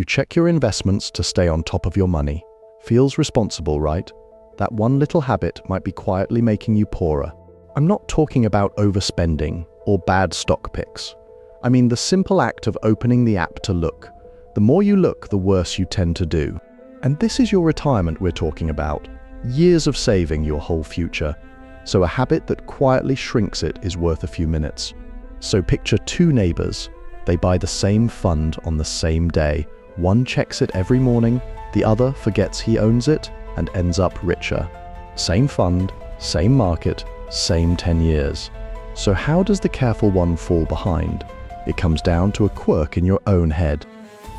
You check your investments to stay on top of your money. Feels responsible, right? That one little habit might be quietly making you poorer. I'm not talking about overspending or bad stock picks. I mean the simple act of opening the app to look. The more you look, the worse you tend to do. And this is your retirement we're talking about. Years of saving your whole future. So a habit that quietly shrinks it is worth a few minutes. So picture two neighbors. They buy the same fund on the same day. One checks it every morning, the other forgets he owns it and ends up richer. Same fund, same market, same 10 years. So how does the careful one fall behind? It comes down to a quirk in your own head.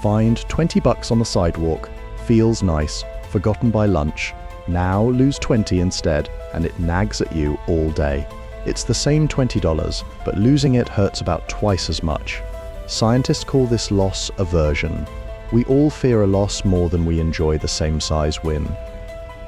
Find 20 bucks on the sidewalk, feels nice, forgotten by lunch. Now lose 20 instead, and it nags at you all day. It's the same $20, but losing it hurts about twice as much. Scientists call this loss aversion. We all fear a loss more than we enjoy the same size win.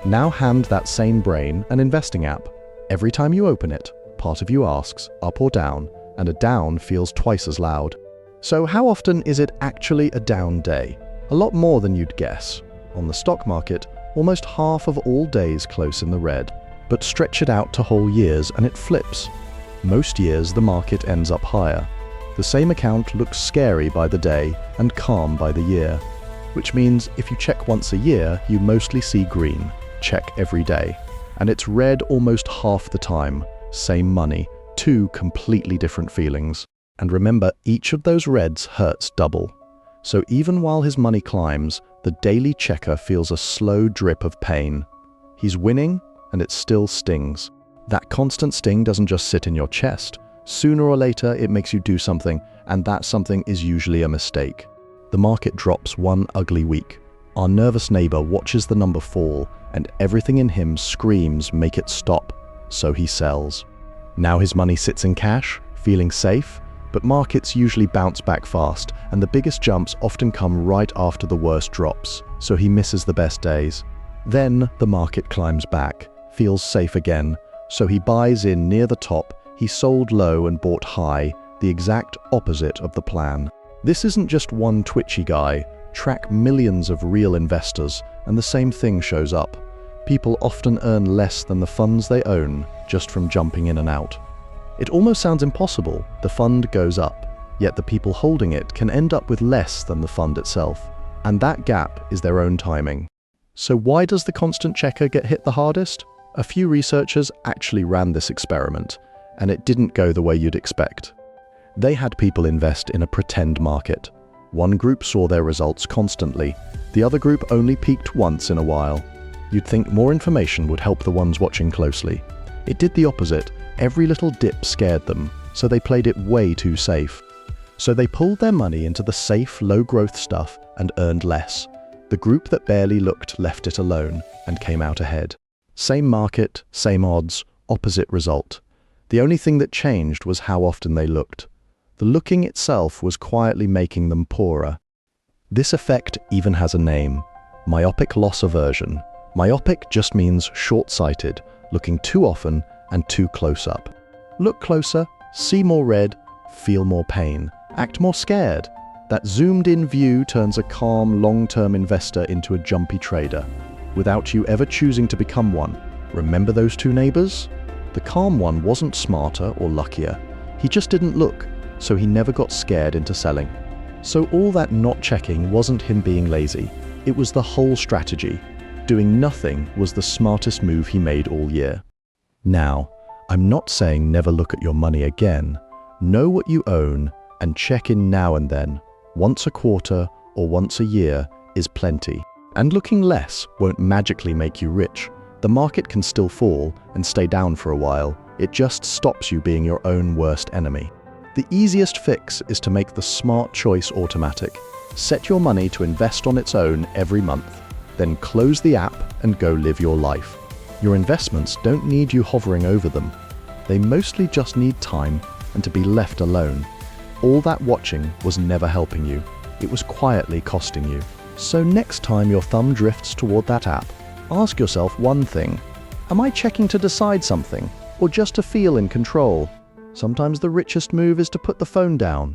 Now hand that same brain an investing app. Every time you open it, part of you asks, up or down, and a down feels twice as loud. So how often is it actually a down day? A lot more than you'd guess. On the stock market, almost half of all days close in the red. But stretch it out to whole years and it flips. Most years the market ends up higher. The same account looks scary by the day and calm by the year. Which means if you check once a year, you mostly see green. Check every day. And it's red almost half the time. Same money, two completely different feelings. And remember, each of those reds hurts double. So even while his money climbs, the daily checker feels a slow drip of pain. He's winning, and it still stings. That constant sting doesn't just sit in your chest. Sooner or later, it makes you do something, and that something is usually a mistake. The market drops one ugly week. Our nervous neighbor watches the number fall, and everything in him screams, make it stop. So he sells. Now his money sits in cash, feeling safe, but markets usually bounce back fast, and the biggest jumps often come right after the worst drops, so he misses the best days. Then the market climbs back, feels safe again, so he buys in near the top. He sold low and bought high, the exact opposite of the plan. This isn't just one twitchy guy. Track millions of real investors, and the same thing shows up. People often earn less than the funds they own just from jumping in and out. It almost sounds impossible. The fund goes up, yet the people holding it can end up with less than the fund itself. And that gap is their own timing. So why does the constant checker get hit the hardest? A few researchers actually ran this experiment, and it didn't go the way you'd expect. They had people invest in a pretend market. One group saw their results constantly, the other group only peaked once in a while. You'd think more information would help the ones watching closely. It did the opposite. Every little dip scared them, so they played it way too safe. So they pulled their money into the safe, low-growth stuff and earned less. The group that barely looked left it alone and came out ahead. Same market, same odds, opposite result. The only thing that changed was how often they looked. The looking itself was quietly making them poorer. This effect even has a name: myopic loss aversion. Myopic just means short-sighted, looking too often and too close up. Look closer, see more red, feel more pain, act more scared. That zoomed-in view turns a calm, long-term investor into a jumpy trader, without you ever choosing to become one. Remember those two neighbors? The calm one wasn't smarter or luckier. He just didn't look, so he never got scared into selling. So all that not checking wasn't him being lazy. It was the whole strategy. Doing nothing was the smartest move he made all year. Now, I'm not saying never look at your money again. Know what you own and check in now and then. Once a quarter or once a year is plenty. And looking less won't magically make you rich. The market can still fall and stay down for a while. It just stops you being your own worst enemy. The easiest fix is to make the smart choice automatic. Set your money to invest on its own every month. Then close the app and go live your life. Your investments don't need you hovering over them. They mostly just need time and to be left alone. All that watching was never helping you. It was quietly costing you. So next time your thumb drifts toward that app, ask yourself one thing. Am I checking to decide something, or just to feel in control? Sometimes the richest move is to put the phone down